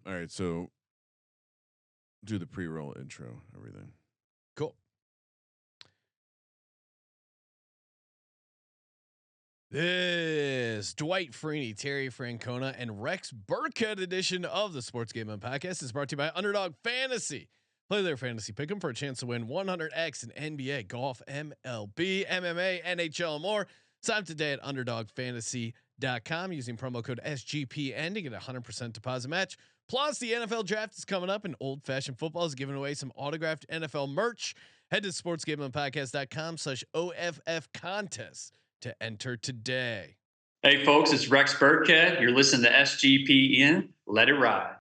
All right. So do the pre-roll intro, everything. Cool. This Dwight Freeney, Terry Francona, and Rex Burkhead edition of the Sports Gambling Podcast is brought to you by Underdog Fantasy. Play their fantasy pick 'em for a chance to win 100x in NBA, golf, MLB, MMA, NHL, and more. Sign up today at UnderdogFantasy.com using promo code SGPN to get a 100% deposit match. Plus, the NFL draft is coming up, and Old Fashioned Football is giving away some autographed NFL merch. Head to sportsgamblingpodcast.com/OFF contest to enter today. Hey folks, it's Rex Burkhead. You're listening to SGPN. Let it ride.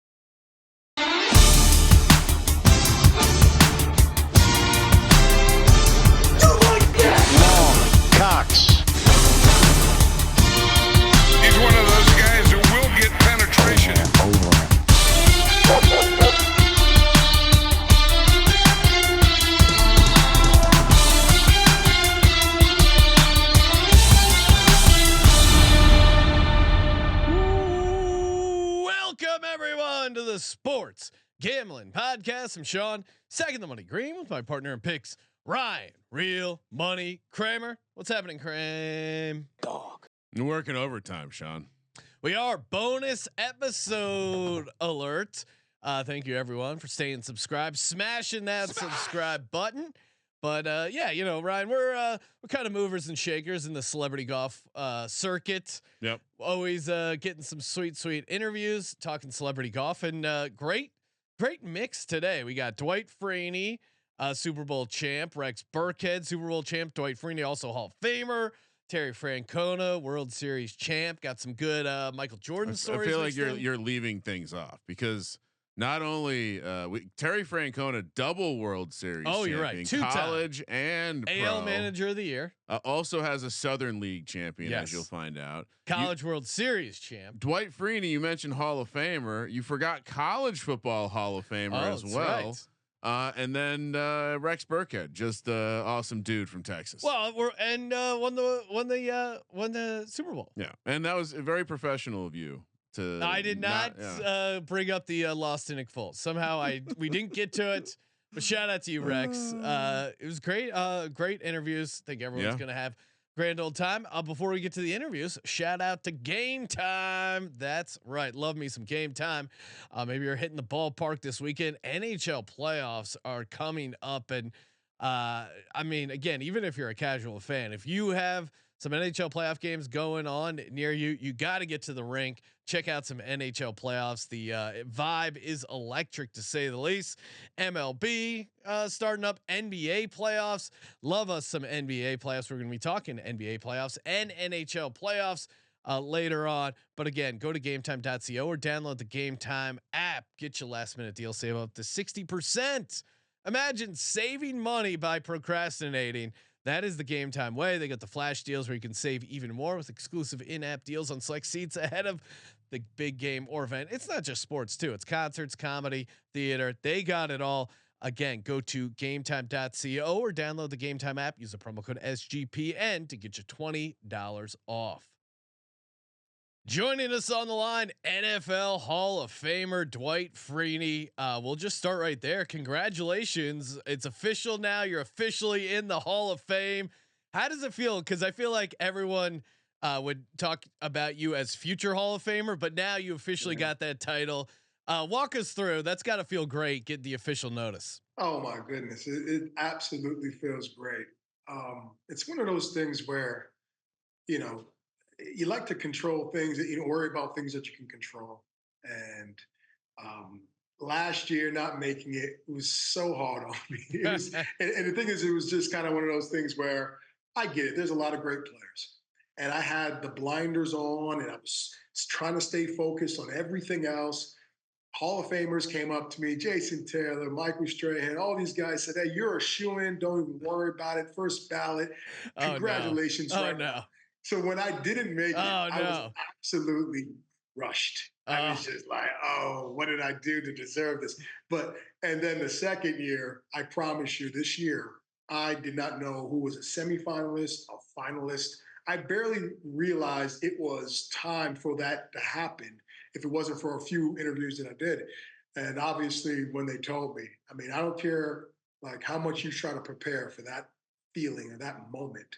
Long Cox. He's one of those guys who will get penetration. Welcome everyone to the Sports Gambling Podcast. I'm Sean, second the money green with my partner in picks, Ryan, Real Money Kramer. What's happening, Kramer? Dog. You're working overtime, Sean. We are bonus episode alert. Thank you everyone for staying subscribed, smashing that subscribe button. But yeah, you know, Ryan, we're kind of movers and shakers in the celebrity golf circuit. Yep. Always getting some sweet interviews, talking celebrity golf, and great mix today. We got Dwight Freeney, Super Bowl champ, Rex Burkhead, Super Bowl champ, Dwight Freeney, also Hall of Famer, Terry Francona, World Series champ. Got some good Michael Jordan stories. I feel like you're leaving things off because not only Terry Francona, double World Series. Oh, you're right. Champion, college and AL pro. Manager of the Year. Also has a Southern League champion, Yes. as you'll find out. College World Series champ. Dwight Freeney, you mentioned Hall of Famer. You forgot college football Hall of Famer as well. Right. And then Rex Burkhead, just awesome dude from Texas. Well, won the Super Bowl. Yeah, and that was very professional of you. I did not bring up the lost to Nick Foles. Somehow we didn't get to it. But shout out to you, Rex. It was great. Great interviews. Think everyone's gonna have grand old time. Before we get to the interviews, shout out to Game Time. That's right. Love me some Game Time. Maybe you're hitting the ballpark this weekend. NHL playoffs are coming up, and I mean, again, even if you're a casual fan, if you have some NHL playoff games going on near you, you got to get to the rink. Check out some NHL playoffs. The vibe is electric to say the least. MLB starting up, NBA playoffs. Love us some NBA playoffs. We're going to be talking NBA playoffs and NHL playoffs later on. But again, go to gametime.co or download the Game Time app. Get your last minute deal. Save up to 60%. Imagine saving money by procrastinating. That is the Game Time way. They got the flash deals where you can save even more with exclusive in-app deals on select seats ahead of the big game or event. It's not just sports too. It's concerts, comedy, theater. They got it all. Again, go to gametime.co or download the Game Time app. Use the promo code SGPN to get you $20 off. Joining us on the line, NFL Hall of Famer Dwight Freeney. We'll just start right there. Congratulations. It's official now. You're officially in the Hall of Fame. How does it feel? Because I feel like everyone would talk about you as future Hall of Famer, but now you officially got that title. Walk us through. That's got to feel great, get the official notice. Oh, my goodness. It absolutely feels great. It's one of those things where, you know, you like to control things that you don't worry about things that you can control. And last year, not making it was so hard on me. It was, and the thing is, it was just kind of one of those things where I get it. There's a lot of great players. And I had the blinders on and I was trying to stay focused on everything else. Hall of Famers came up to me, Jason Taylor, Michael Strahan, all these guys said, hey, you're a shoo-in. Don't even worry about it. First ballot. Congratulations. Oh, no. So when I didn't make it, I was absolutely rushed. I was just like, oh, what did I do to deserve this? And then the second year, I promise you, this year, I did not know who was a semifinalist, a finalist. I barely realized it was time for that to happen if it wasn't for a few interviews that I did. And obviously, when they told me, I mean, I don't care like how much you try to prepare for that feeling or that moment,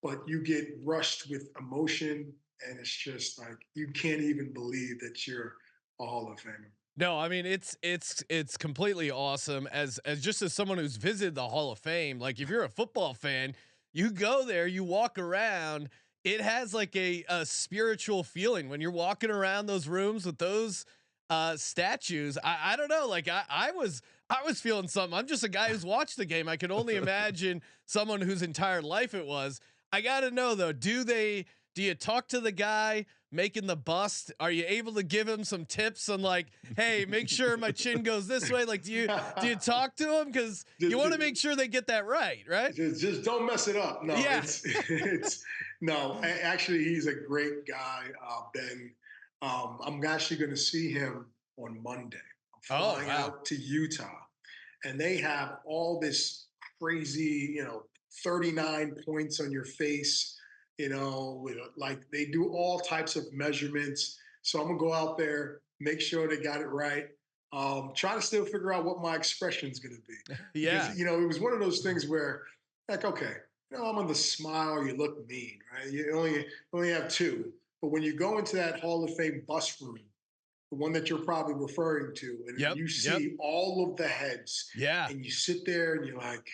but you get rushed with emotion, and it's just like you can't even believe that you're a Hall of Famer. No, I mean it's completely awesome as just as someone who's visited the Hall of Fame. Like if you're a football fan, you go there, you walk around. It has like a spiritual feeling when you're walking around those rooms with those statues. I don't know, like I was feeling something. I'm just a guy who's watched the game. I can only imagine someone whose entire life it was. I gotta know though, do you talk to the guy making the bust? Are you able to give him some tips on like, hey, make sure my chin goes this way? Like, do you talk to him? Cause you want to make sure they get that right. Just don't mess it up. No, yeah. it's no, actually he's a great guy. Ben, I'm actually going to see him on Monday. I'm flying out to Utah, and they have all this crazy, 39 points on your face, with like they do all types of measurements. So I'm gonna go out there, make sure they got it right. Try to still figure out what my expression is gonna be. Yeah. Because, it was one of those things where, like, okay, I'm on the smile, you look mean, right? You only have two. But when you go into that Hall of Fame bus room, the one that you're probably referring to, and you see all of the heads, and you sit there and you're like,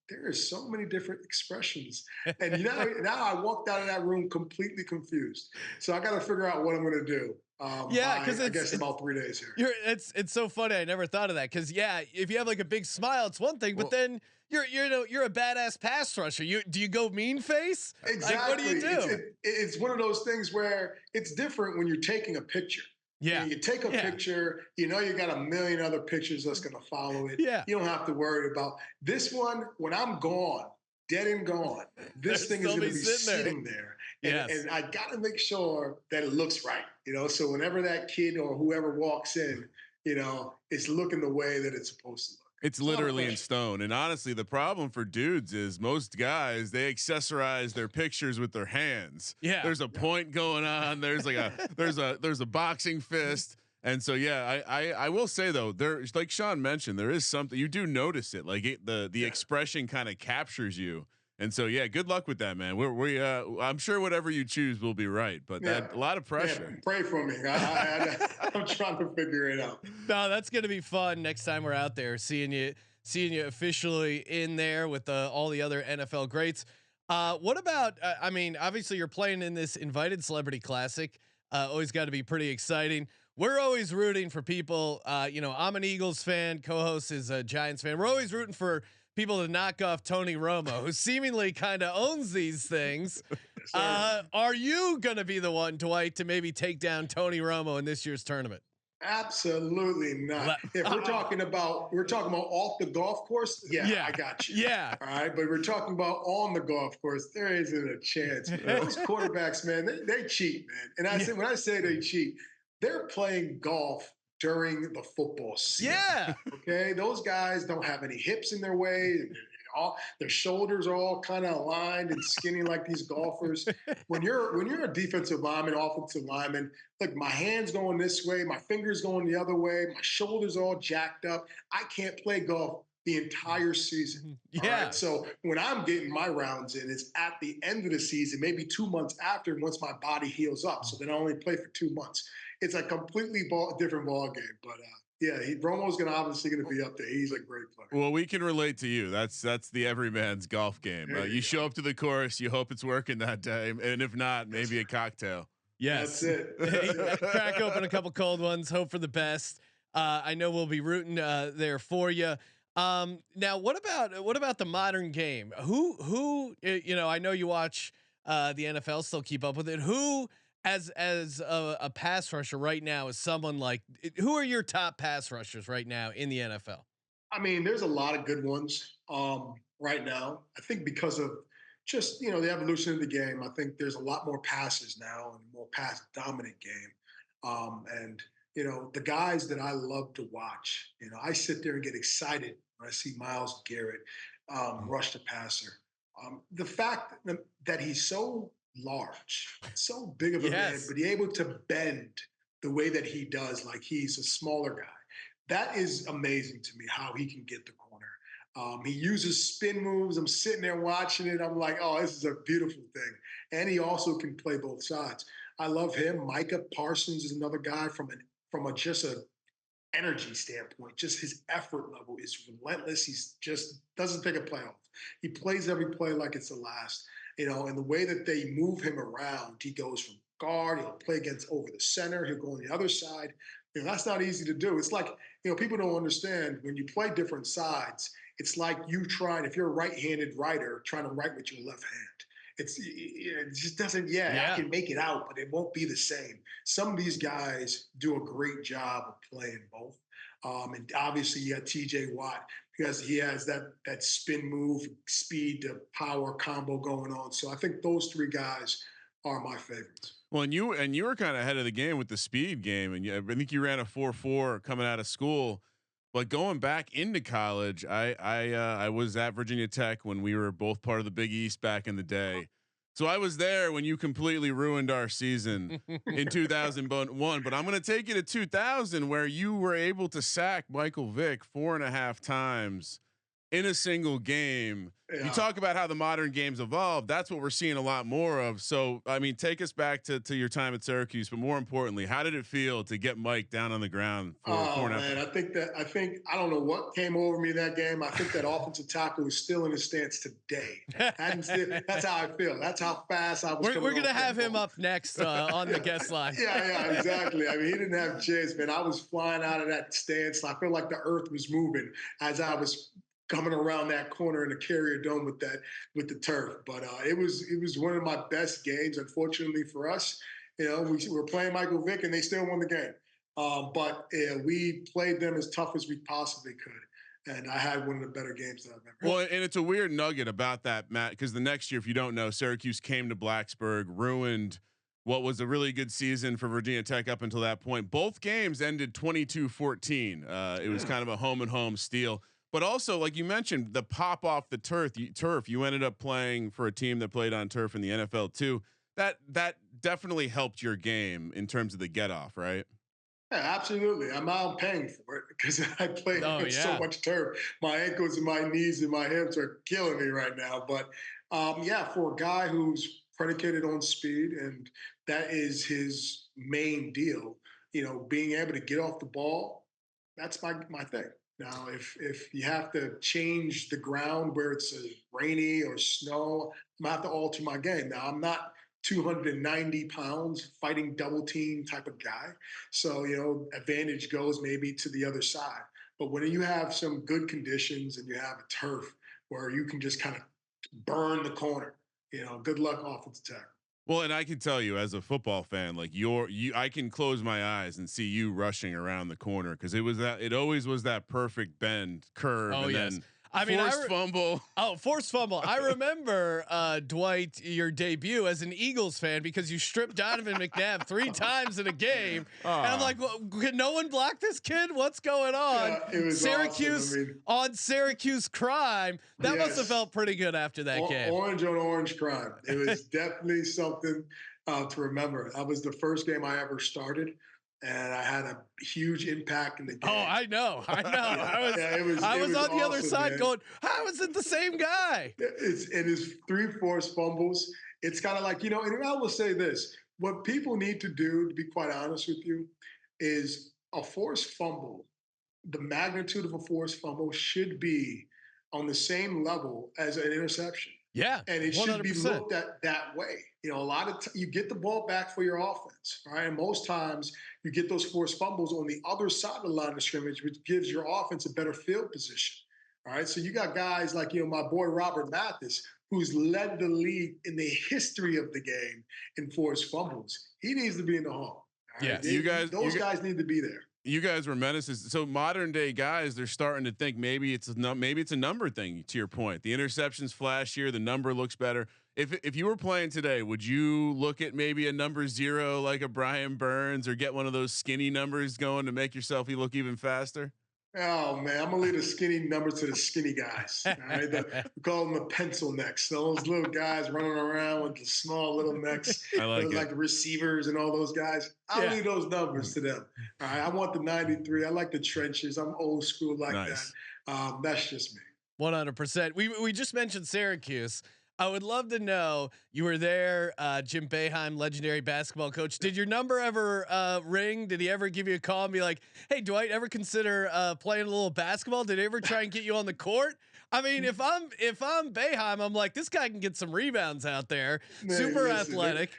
there is so many different expressions. And now I walked out of that room completely confused. So I got to figure out what I'm going to do. Because I guess about 3 days here. It's so funny. I never thought of that. Cause if you have like a big smile, it's one thing, but then you're a badass pass rusher. Do you go mean face? Exactly. Like, what do you do? It's one of those things where it's different when you're taking a picture. Yeah. You take a picture, you got a million other pictures that's going to follow it. Yeah. You don't have to worry about this one. When I'm gone, dead and gone, this thing is going to be sitting there. And I got to make sure that it looks right. So whenever that kid or whoever walks in, it's looking the way that it's supposed to look. It's literally in stone. And honestly, the problem for dudes is most guys, they accessorize their pictures with their hands. Yeah. There's a point going on. There's like there's a boxing fist. And so, I will say though, there's like Sean mentioned, there is something you do notice it, like the expression kind of captures you. And so, good luck with that, man. I'm sure whatever you choose will be right, but a lot of pressure. Yeah, pray for me. I'm trying to figure it out. No, that's going to be fun next time we're out there, seeing you officially in there with all the other NFL greats. What about, obviously you're playing in this invited celebrity classic, always got to be pretty exciting. We're always rooting for people. I'm an Eagles fan, co-host is a Giants fan. We're always rooting for people to knock off Tony Romo, who seemingly kind of owns these things. Are you going to be the one, Dwight, to maybe take down Tony Romo in this year's tournament? Absolutely not. If we're talking about off the golf course, I got you. Yeah. All right, but we're talking about on the golf course. There isn't a chance. Those quarterbacks, man, they cheat, man. And when I say they cheat, they're playing golf during the football season. Yeah. Okay. Those guys don't have any hips in their way. Their shoulders are all kind of aligned and skinny like these golfers. When you're a defensive lineman, offensive lineman, like my hands going this way, my fingers going the other way, my shoulders all jacked up. I can't play golf the entire season. Yeah. Right? So when I'm getting my rounds in, it's at the end of the season, maybe 2 months after, once my body heals up. So then I only play for 2 months. It's a completely different ball game. But Romo's obviously going to be up there. He's a great player. Well, we can relate to you. That's the everyman's golf game. You show up to the course, you hope it's working that day, and if not, maybe a cocktail. Yes, that's it. Crack open a couple cold ones. Hope for the best. I know we'll be rooting there for you. Now, what about the modern game? Who I know you watch the NFL, still keep up with it. Who as a pass rusher right now is someone like, who are your top pass rushers right now in the NFL? I mean, there's a lot of good ones right now. I think because of just, the evolution of the game, I think there's a lot more passes now and more pass dominant game. And the guys that I love to watch, I sit there and get excited when I see Myles Garrett rush the passer. The fact that he's so large, so big of a man, but he's able to bend the way that he does, like he's a smaller guy. That is amazing to me, how he can get the corner. He uses spin moves. I'm sitting there watching it. I'm like, oh, this is a beautiful thing. And he also can play both sides. I love him. Micah Parsons is another guy from just a energy standpoint. Just his effort level is relentless. He's just doesn't take a play off. He plays every play like it's the last. And the way that they move him around, he goes from guard, he'll play against over the center, he'll go on the other side. That's not easy to do. It's like, people don't understand when you play different sides, it's like if you're a right-handed writer, trying to write with your left hand. It just doesn't, I can make it out, but it won't be the same. Some of these guys do a great job of playing both. And obviously you got TJ Watt because he has that spin move, speed to power combo going on. So I think those three guys are my favorites. Well, and you were kind of ahead of the game with the speed game, and I think you ran a 4.4 coming out of school. But going back into college, I was at Virginia Tech when we were both part of the Big East back in the day. So I was there when you completely ruined our season in 2001. But I'm going to take you to 2000, where you were able to sack Michael Vick 4.5 times in a single game. Yeah. You talk about how the modern game's evolved. That's what we're seeing a lot more of. So, I mean, take us back to your time at Syracuse, but more importantly, how did it feel to get Mike down on the ground for 4.5? Man, I don't know what came over me that game. I think that offensive tackle is still in his stance today. That's how I feel. That's how fast I was. We're going to have him up next on the guest line. Yeah, exactly. I mean, he didn't have chance, man. I was flying out of that stance. I feel like the earth was moving as I was coming around that corner in the Carrier Dome with the turf. But it was one of my best games. Unfortunately for us, we were playing Michael Vick and they still won the game. But we played them as tough as we possibly could. And I had one of the better games that I've ever had. Well, and it's a weird nugget about that, Matt, because the next year, if you don't know, Syracuse came to Blacksburg, ruined what was a really good season for Virginia Tech up until that point. Both games ended 22-14. It was kind of a home and home steal. But also, like you mentioned, the pop off the turf. You ended up playing for a team that played on turf in the NFL too. That definitely helped your game in terms of the get off, right? Yeah, absolutely. I'm out paying for it because I played so much turf. My ankles and my knees and my hips are killing me right now. But for a guy who's predicated on speed, and that is his main deal, being able to get off the ball, that's my thing. Now, if you have to change the ground where it's rainy or snow, I'm going to have to alter my game. Now, I'm not 290 pounds fighting double team type of guy. So, advantage goes maybe to the other side. But when you have some good conditions and you have a turf where you can just kind of burn the corner, good luck offensive tackle. Well, and I can tell you as a football fan, like I can close my eyes and see you rushing around the corner because it always was that perfect bend curve. Oh, and yes. Then forced fumble. Oh, forced fumble. I remember, Dwight, your debut as an Eagles fan because you stripped Donovan McNabb 3 times in a game. And I'm like, well, can no one block this kid? What's going on? Yeah, it was Syracuse awesome. on Syracuse crime. That must have felt pretty good after that game. Orange on orange crime. It was definitely something to remember. That was the first game I ever started. And I had a huge impact in the game. Oh, I know. I was on the other side going, how is it the same guy? It is 3 forced fumbles. It's kind of like, and I will say this. What people need to do, to be quite honest with you, is a forced fumble. The magnitude of a forced fumble should be on the same level as an interception. Yeah, and it 100%. Should be looked at that way. A lot of you get the ball back for your offense, right? And most times you get those forced fumbles on the other side of the line of scrimmage, which gives your offense a better field position. All right, so you got guys like my boy Robert Mathis, who's led the league in the history of the game in forced fumbles. He needs to be in the hall. Yeah, right? Those guys need to be there. You guys were menaces. So modern day guys, they're starting to think maybe it's a number thing. To your point, the interceptions flashier, the number looks better. If you were playing today, would you look at maybe a number 0 like a Brian Burns or get one of those skinny numbers going to make yourself look even faster? Oh man, I'm gonna leave the skinny numbers to the skinny guys. All right, we call them the pencil necks. Those little guys running around with the small little necks, I like it. like the receivers and all those guys. I'll leave those numbers to them. All right, I want the 93. I like the trenches. I'm old school like Nice. that. That's just me. 100%. We just mentioned Syracuse. I would love to know, you were there, Jim Boeheim, legendary basketball coach. Did your number ever ring? Did he ever give you a call and be like, "Hey, Dwight, ever consider playing a little basketball?" Did he ever try and get you on the court? I mean, if I'm Boeheim, I'm like, this guy can get some rebounds out there. Man, super listen, athletic.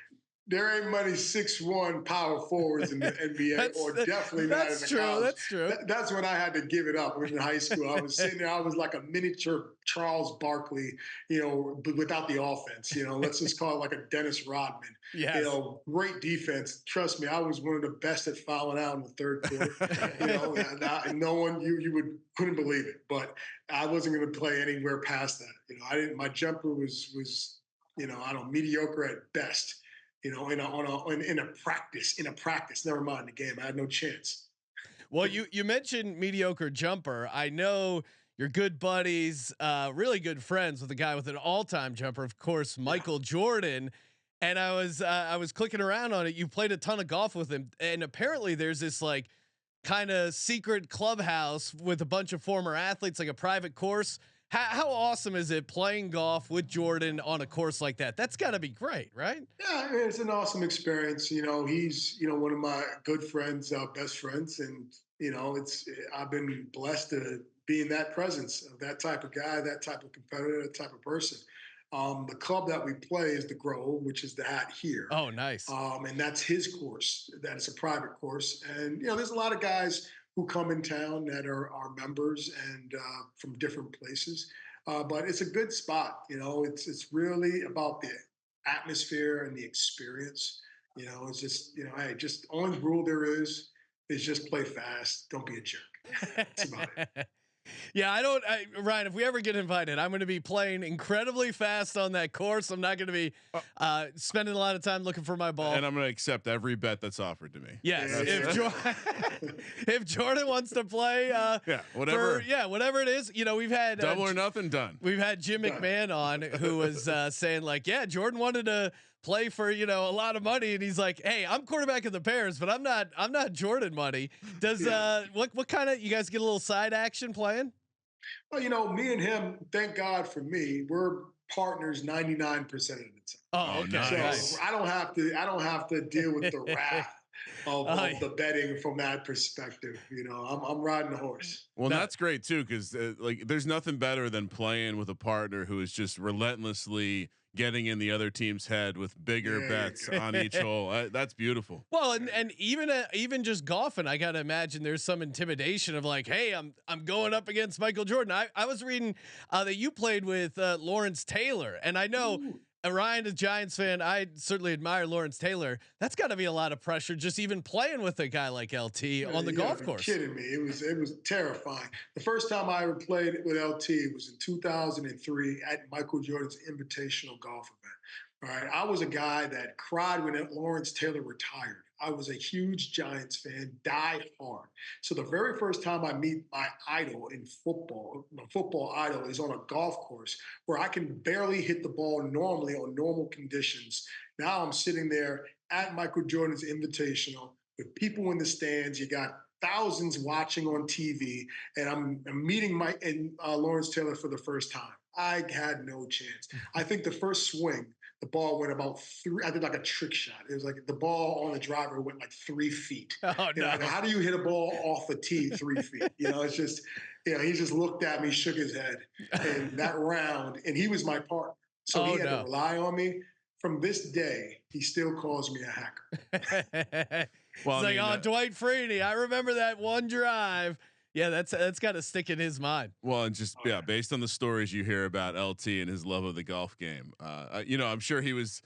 There ain't many 6'1" power forwards in the NBA, or definitely not in the college. That's true. That's when I had to give it up. In high school, I was sitting there. I was like a miniature Charles Barkley, but without the offense. Let's just call it like a Dennis Rodman. Yes. Great defense. Trust me, I was one of the best at fouling out in the third quarter. And no one you couldn't believe it, but I wasn't going to play anywhere past that. I didn't. My jumper was mediocre at best. In a practice, never mind the game. I had no chance. Well, you mentioned mediocre jumper. I know you're good buddies, really good friends with a guy with an all-time jumper, of course, Michael Jordan. And I was clicking around on it. You played a ton of golf with him, and apparently there's this like kind of secret clubhouse with a bunch of former athletes, like a private course. How awesome is it playing golf with Jordan on a course like that? That's got to be great, right? Yeah, it's an awesome experience. He's one of my good friends, best friends, and I've been blessed to be in that presence of that type of guy, that type of competitor, that type of person. The club that we play is the Grove, which is the hat here. Oh, nice. And that's his course. That is a private course, and there's a lot of guys who come in town that are our members and from different places. But it's a good spot. It's really about the atmosphere and the experience. It's just, hey, just only rule there is just play fast. Don't be a jerk. That's about it. Yeah, Ryan, if we ever get invited, I'm going to be playing incredibly fast on that course. I'm not going to be spending a lot of time looking for my ball. And I'm going to accept every bet that's offered to me. Yes. If Jordan wants to play, whatever. Whatever it is, we've had double or nothing done. We've had Jim McMahon on who was saying like, yeah, Jordan wanted to play for a lot of money, and he's like, hey, I'm quarterback of the Bears, but I'm not Jordan money. Does what kind of, you guys get a little side action playing? Well, me and him, thank God for me, we're partners 99% of the time. Oh, okay. So I don't have to deal with the wrath of the betting from that perspective. I'm riding the horse. Well, that's great too, because there's nothing better than playing with a partner who is just relentlessly getting in the other team's head with bigger bets on each hole. That's beautiful. Well, and even just golfing, I gotta imagine there's some intimidation of like, hey, I'm going up against Michael Jordan. I was reading that you played with Lawrence Taylor, and I know. Ryan, a Giants fan, I certainly admire Lawrence Taylor. That's got to be a lot of pressure, just even playing with a guy like LT on the golf course. Kidding me? It was terrifying. The first time I ever played with LT was in 2003 at Michael Jordan's Invitational golf event. All right, I was a guy that cried when Lawrence Taylor retired. I was a huge Giants fan, die hard. So the very first time I meet my idol in football, my football idol is on a golf course where I can barely hit the ball normally on normal conditions. Now I'm sitting there at Michael Jordan's Invitational with people in the stands. You got thousands watching on TV, and I'm meeting Lawrence Taylor for the first time. I had no chance. I think the first swing, the ball went about I did like a trick shot. It was like the ball on the driver went like 3 feet. Oh, no. How do you hit a ball off a tee 3 feet? It's just, he just looked at me, shook his head, and that round, and he was my partner. So he had to rely on me. From this day, he still calls me a hacker. Well, it's like, Dwight Freeney. I remember that one drive. Yeah, that's got to stick in his mind. Well, and just based on the stories you hear about LT and his love of the golf game, I'm sure he was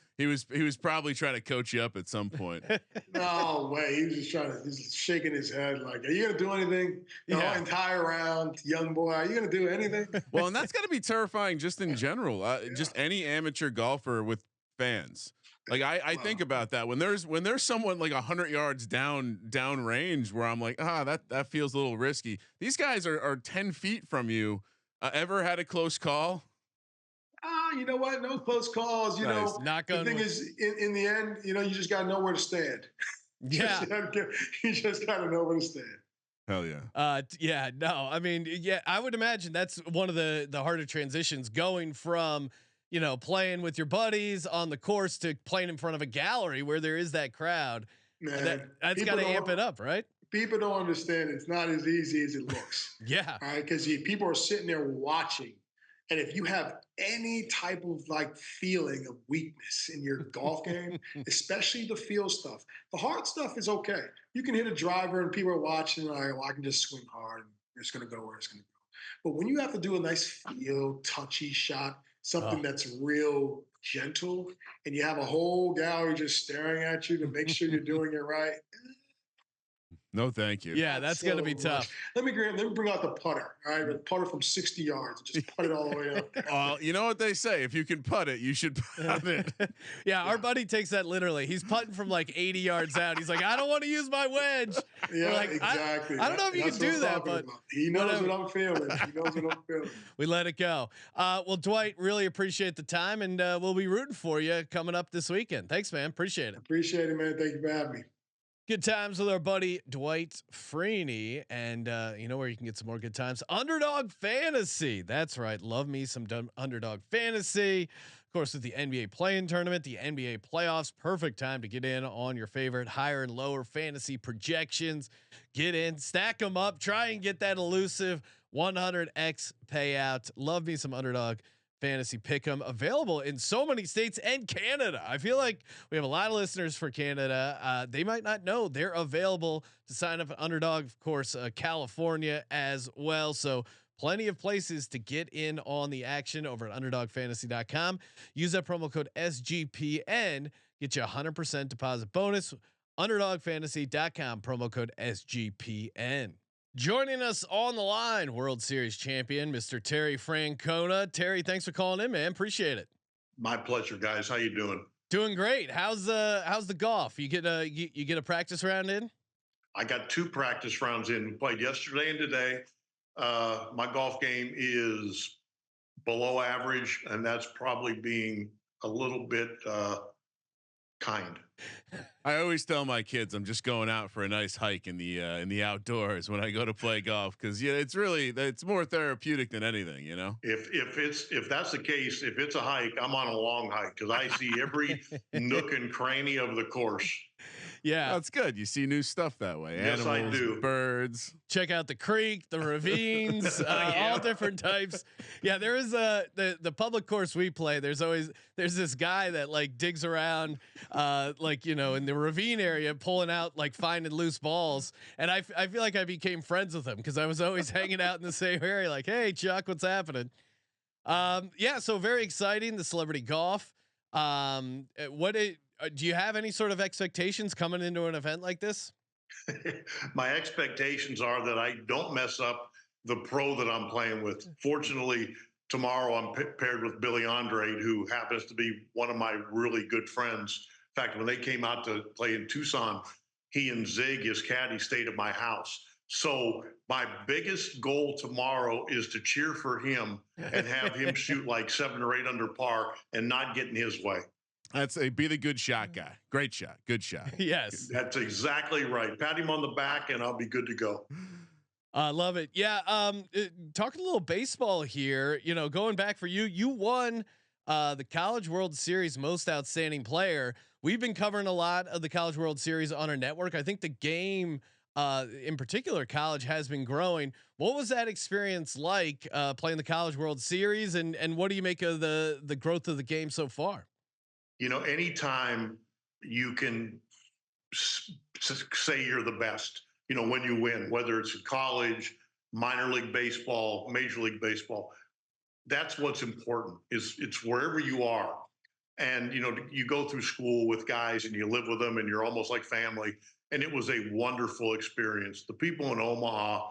probably trying to coach you up at some point. No way, he was just shaking his head like, "Are you gonna do anything? The entire round, young boy, are you gonna do anything?" Well, and that's got to be terrifying just in general. Just any amateur golfer with fans. Like I think about that when there's someone like 100 yards down range where I'm like, that feels a little risky. These guys are 10 feet from you. Ever had a close call? You know what? No close calls. You know, Not the thing is, in the end, you know, you just got to know where to stand. Yeah. You just got to know where to stand. Hell yeah. Yeah, no, I mean, yeah, I would imagine that's one of the harder transitions, going from, you know, playing with your buddies on the course to playing in front of a gallery where there is that crowd. Man, that's got to amp it up, right? People don't understand it's not as easy as it looks. Yeah. All right. Because people are sitting there watching. And if you have any type of like feeling of weakness in your golf game, especially the feel stuff, the hard stuff is okay. You can hit a driver and people are watching, like, well, I can just swing hard and it's going to go where it's going to go. But when you have to do a nice feel, touchy shot, something that's real gentle, and you have a whole gallery just staring at you to make sure you're doing it right. No, thank you. Yeah, that's going to be tough. Let me bring out the putter. All right, the putter from 60 yards. Just putt it all the way up. You know what they say? If you can putt it, you should putt it. Yeah, our buddy takes that literally. He's putting from like 80 yards out. He's like, I don't want to use my wedge. Yeah, like, exactly. I don't know if you can do that, but he knows what I'm feeling. He knows what I'm feeling. We let it go. Well, Dwight, really appreciate the time, and we'll be rooting for you coming up this weekend. Thanks, man. Appreciate it. Appreciate it, man. Thank you for having me. Good times with our buddy Dwight Freeney, and you know where you can get some more good times? Underdog Fantasy. That's right. Love me some Underdog Fantasy. Of course, with the NBA play-in tournament, the NBA playoffs, perfect time to get in on your favorite higher and lower fantasy projections. Get in, stack them up, try and get that elusive 100x payout. Love me some Underdog Fantasy Pick'em, available in so many states and Canada. I feel like we have a lot of listeners for Canada. They might not know they're available to sign up at Underdog. Of course, California as well. So plenty of places to get in on the action over at underdogfantasy.com. Use that promo code SGPN. Get you 100% deposit bonus. Underdogfantasy.com, promo code SGPN. Joining us on the line, World Series champion, Mr. Terry Francona. Terry, thanks for calling in, man. Appreciate it. My pleasure, guys. How you doing? Doing great. How's the golf? You get a practice round in? I got 2 practice rounds in. Played yesterday and today. My golf game is below average, and that's probably being a little bit kind. I always tell my kids I'm just going out for a nice hike in the outdoors when I go to play golf, because it's more therapeutic than anything, you know. If that's the case, if it's a hike, I'm on a long hike because I see every nook and cranny of the course. Yeah, that's good. You see new stuff that way. Yes, Animals, I do. Birds. Check out the creek, the ravines, all different types. Yeah, there is the public course we play. There's this guy that like digs around, like, you know, in the ravine area, pulling out, like, finding loose balls. And I feel like I became friends with him because I was always hanging out in the same area. Like, hey, Chuck, what's happening? Yeah, so very exciting. The celebrity golf. Do you have any sort of expectations coming into an event like this? My expectations are that I don't mess up the pro that I'm playing with. Fortunately, tomorrow I'm paired with Billy Andrade, who happens to be one of my really good friends. In fact, when they came out to play in Tucson, he and Zig, his caddy, stayed at my house. So my biggest goal tomorrow is to cheer for him and have him shoot like 7 or 8 under par and not get in his way. Be the good shot guy. Great shot. Good shot. Yes. That's exactly right. Pat him on the back and I'll be good to go. I love it. Yeah. Talking a little baseball here, you know, going back for you, you won the College World Series Most Outstanding Player. We've been covering a lot of the College World Series on our network. I think the game, in particular, college, has been growing. What was that experience like, playing the College World Series, and what do you make of the growth of the game so far? You know, anytime you can say you're the best, you know, when you win, whether it's in college, minor league baseball, major league baseball, that's what's important. It's wherever you are. And, you know, you go through school with guys and you live with them and you're almost like family. And it was a wonderful experience. The people in Omaha,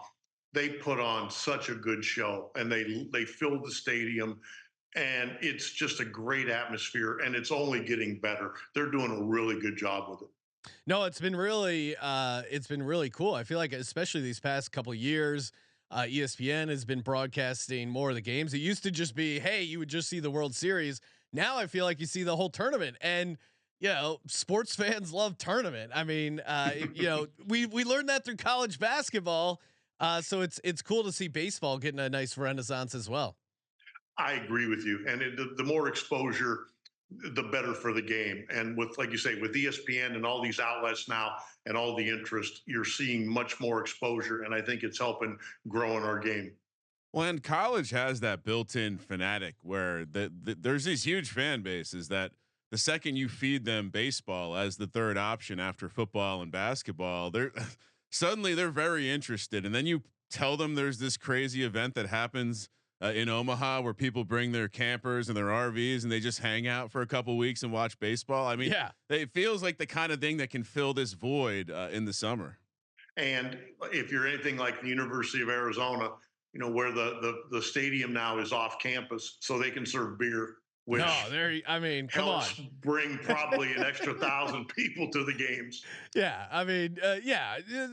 they put on such a good show, and they filled the stadium. and it's just a great atmosphere, and it's only getting better. They're doing a really good job with it. No, it's been really cool. I feel like, especially these past couple of years, ESPN has been broadcasting more of the games. It used to just be, hey, you would just see the World Series. Now I feel like you see the whole tournament, and sports fans love tournament. I mean, we learned that through college basketball. So it's cool to see baseball getting a nice renaissance as well. I agree with you, and the more exposure, the better for the game. And with, like you say, with ESPN and all these outlets now and all the interest, you're seeing much more exposure, and I think it's helping grow in our game. Well, and college has that built-in fanatic where there's these huge fan bases that the second you feed them baseball as the third option after football and basketball, suddenly they're very interested. And then you tell them there's this crazy event that happens in Omaha where people bring their campers and their RVs and they just hang out for a couple weeks and watch baseball. I mean, it feels like the kind of thing that can fill this void in the summer. And if you're anything like the University of Arizona, where the stadium now is off campus, so they can serve beer. Which come on, bring probably an extra 1,000 people to the games. Yeah, I mean,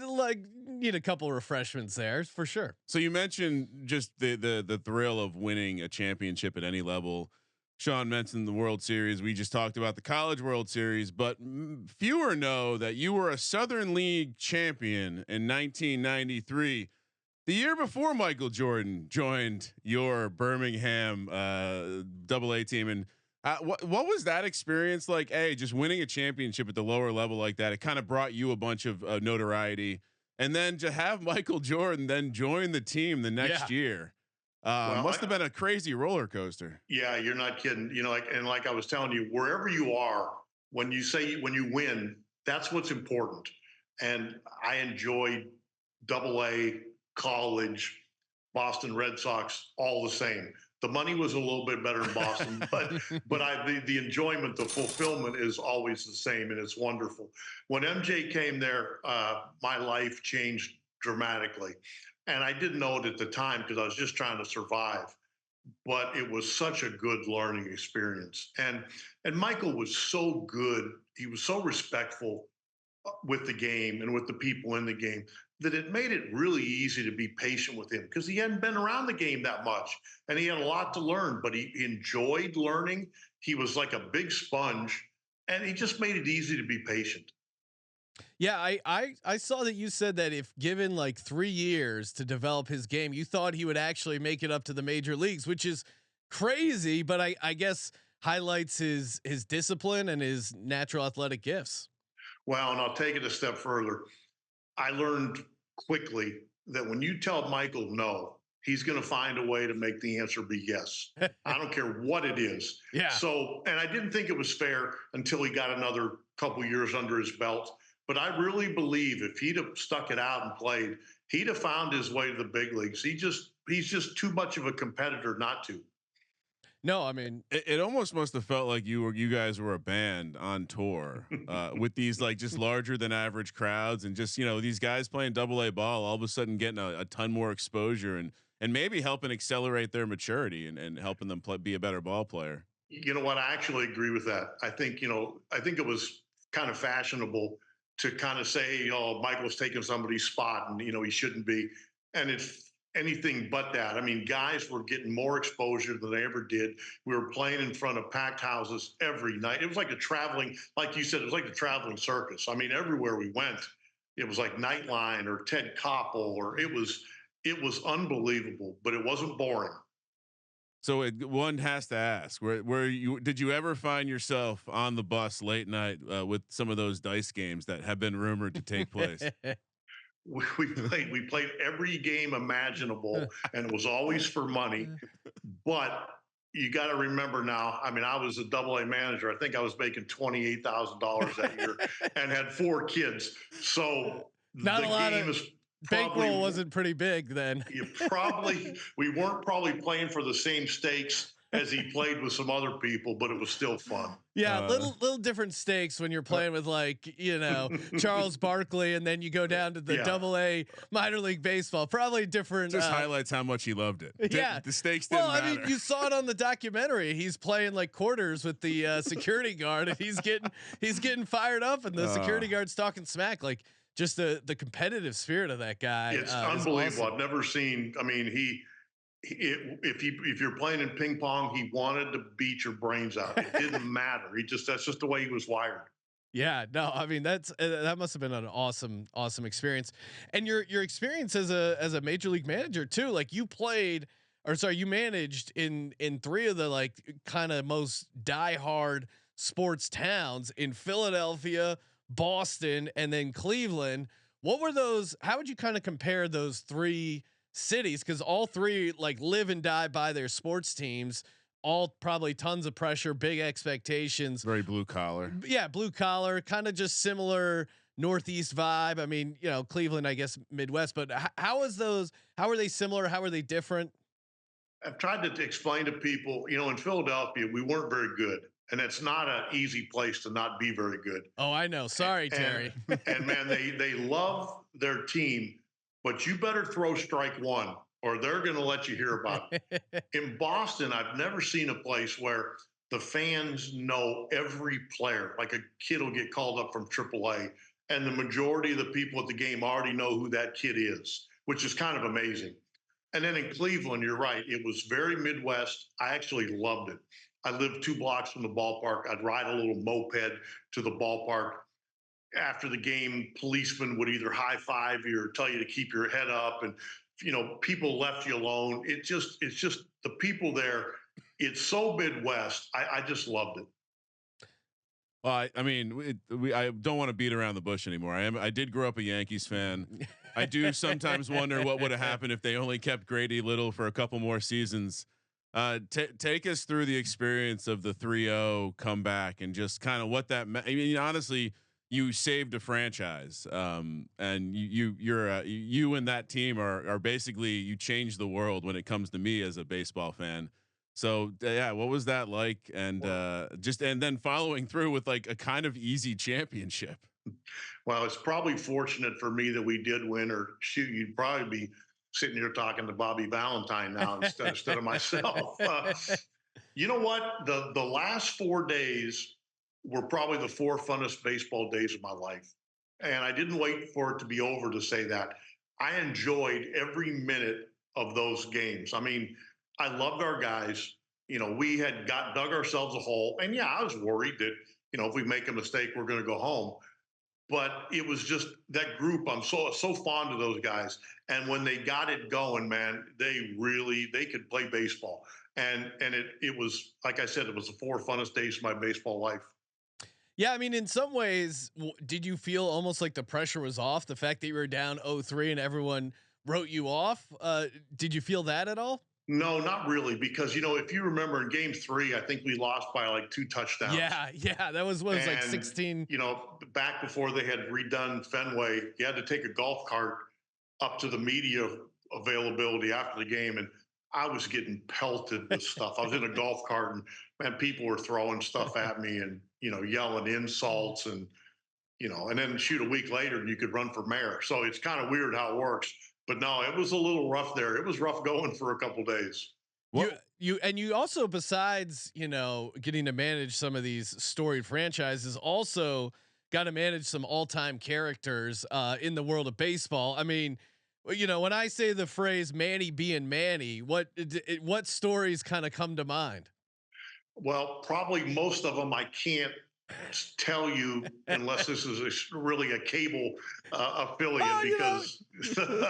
like need a couple of refreshments there for sure. So you mentioned just the thrill of winning a championship at any level. Sean mentioned the World Series. We just talked about the College World Series, but fewer know that you were a Southern League champion in 1993. The year before Michael Jordan joined your Birmingham AA team, and what was that experience like? Just winning a championship at the lower level like that, it kind of brought you a bunch of notoriety, and then to have Michael Jordan then join the team the next year, must have been a crazy roller coaster. Yeah, you're not kidding. Like I was telling you, wherever you are, when you win, that's what's important. And I enjoyed AA, college, Boston Red Sox, all the same. The money was a little bit better in Boston, but the enjoyment, the fulfillment is always the same, and it's wonderful. When MJ came there, my life changed dramatically, and I didn't know it at the time because I was just trying to survive. But it was such a good learning experience, and Michael was so good. He was so respectful with the game and with the people in the game that it made it really easy to be patient with him because he hadn't been around the game that much and he had a lot to learn, but he enjoyed learning. He was like a big sponge and he just made it easy to be patient. Yeah. I saw that you said that if given like 3 years to develop his game, you thought he would actually make it up to the major leagues, which is crazy, but I guess highlights his discipline and his natural athletic gifts. Well, and I'll take it a step further. I learned quickly that when you tell Michael no, he's going to find a way to make the answer be yes. I don't care what it is. Yeah. So, and I didn't think it was fair until he got another couple years under his belt. But I really believe if he'd have stuck it out and played, he'd have found his way to the big leagues. He's just too much of a competitor not to. No, I mean, it almost must have felt like you guys were a band on tour with these like just larger than average crowds and just, these guys playing AA ball, all of a sudden getting a ton more exposure and maybe helping accelerate their maturity and helping them be a better ball player. You know what? I actually agree with that. I think it was kind of fashionable to kind of say, Michael's taking somebody's spot and, he shouldn't be. And it's anything but that. I mean, guys were getting more exposure than they ever did. We were playing in front of packed houses every night. It was like like you said, it was like a traveling circus. I mean, everywhere we went, it was like Nightline or Ted Koppel, or it was unbelievable, but it wasn't boring. So one has to ask, did you ever find yourself on the bus late night with some of those dice games that have been rumored to take place? We played every game imaginable, and it was always for money. But you got to remember now, I mean, I was a AA manager. I think I was making $28,000 that year and had 4 kids. So not a lot of bankroll wasn't pretty big then. We weren't probably playing for the same stakes as he played with some other people, but it was still fun. Yeah, little different stakes when you're playing with Charles Barkley, and then you go down to the AA minor league baseball. Probably different. Just highlights how much he loved it. Yeah, the stakes didn't matter. I mean, you saw it on the documentary. He's playing like quarters with the security guard, and he's getting fired up, and the security guard's talking smack. Like just the competitive spirit of that guy. It's unbelievable. Awesome. I've never seen. I mean, if you're playing in ping pong, he wanted to beat your brains out. It didn't matter. That's just the way he was wired. Yeah, no, I mean that must have been an awesome experience. And your experience as a major league manager too. Like you managed in 3 of the like kind of most diehard sports towns in Philadelphia, Boston, and then Cleveland. What were those? How would you kind of compare those 3 cities? Because all 3 like live and die by their sports teams. All probably tons of pressure, big expectations. Very blue collar. Yeah, blue collar, kind of just similar Northeast vibe. I mean, Cleveland, I guess Midwest. But how are they similar? How are they different? I've tried to explain to people. In Philadelphia, we weren't very good. And it's not an easy place to not be very good. Oh, I know. Sorry, Terry. And man, they love their team, but you better throw strike one or they're going to let you hear about it. In Boston, I've never seen a place where the fans know every player. Like a kid will get called up from AAA, and the majority of the people at the game already know who that kid is, which is kind of amazing. And then in Cleveland, you're right. It was very Midwest. I actually loved it. I lived 2 blocks from the ballpark. I'd ride a little moped to the ballpark. After the game, policemen would either high five you or tell you to keep your head up. And, people left you alone. It's just the people there. It's so Midwest. I just loved it. Well, I mean, I don't want to beat around the bush anymore. I did grow up a Yankees fan. I do sometimes wonder what would have happened if they only kept Grady Little for a couple more seasons. Take us through the experience of the 3-0 comeback and just kind of what that meant. I mean, honestly, you saved a franchise, and you and that team are basically, you changed the world when it comes to me as a baseball fan. So what was that like? And and then following through with like a kind of easy championship. Well, it's probably fortunate for me that we did win, or shoot, you'd probably be sitting here talking to Bobby Valentine now instead of myself. You know what? The last 4 days were probably the 4 funnest baseball days of my life. And I didn't wait for it to be over to say that. I enjoyed every minute of those games. I mean, I loved our guys. We had dug ourselves a hole. And yeah, I was worried that, if we make a mistake, we're going to go home. But it was just that group. I'm so fond of those guys. And when they got it going, man, they could play baseball. And it was, like I said, it was the 4 funnest days of my baseball life. Yeah, I mean, in some ways, did you feel almost like the pressure was off? The fact that you were down 0-3 and everyone wrote you off. Did you feel that at all? No, not really, because if you remember in Game 3, I think we lost by like 2 touchdowns. Yeah, that was what was like 16. Back before they had redone Fenway, you had to take a golf cart up to the media availability after the game, and I was getting pelted with stuff. I was in a golf cart, and man, people were throwing stuff at me and yelling insults, and and then shoot, a week later, and you could run for mayor. So it's kind of weird how it works. But no, it was a little rough there. It was rough going for a couple days. You also, besides getting to manage some of these storied franchises, also got to manage some all-time characters in the world of baseball. I mean, when I say the phrase "Manny being Manny," what stories kind of come to mind? Well, probably most of them I can't tell you unless this is really a cable affiliate, because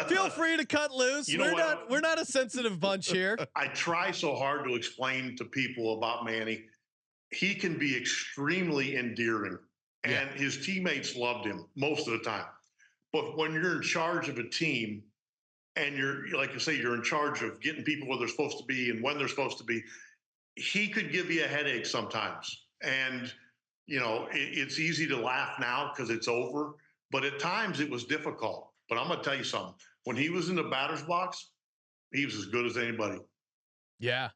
feel free to cut loose. We're not a sensitive bunch here. I try so hard to explain to people about Manny. He can be extremely endearing, and his teammates loved him most of the time. But when you're in charge of a team and you're, like you say, you're in charge of getting people where they're supposed to be and when they're supposed to be, he could give you a headache sometimes. And it's easy to laugh now because it's over, but at times it was difficult. But I'm going to tell you something. When he was in the batter's box, he was as good as anybody. Yeah.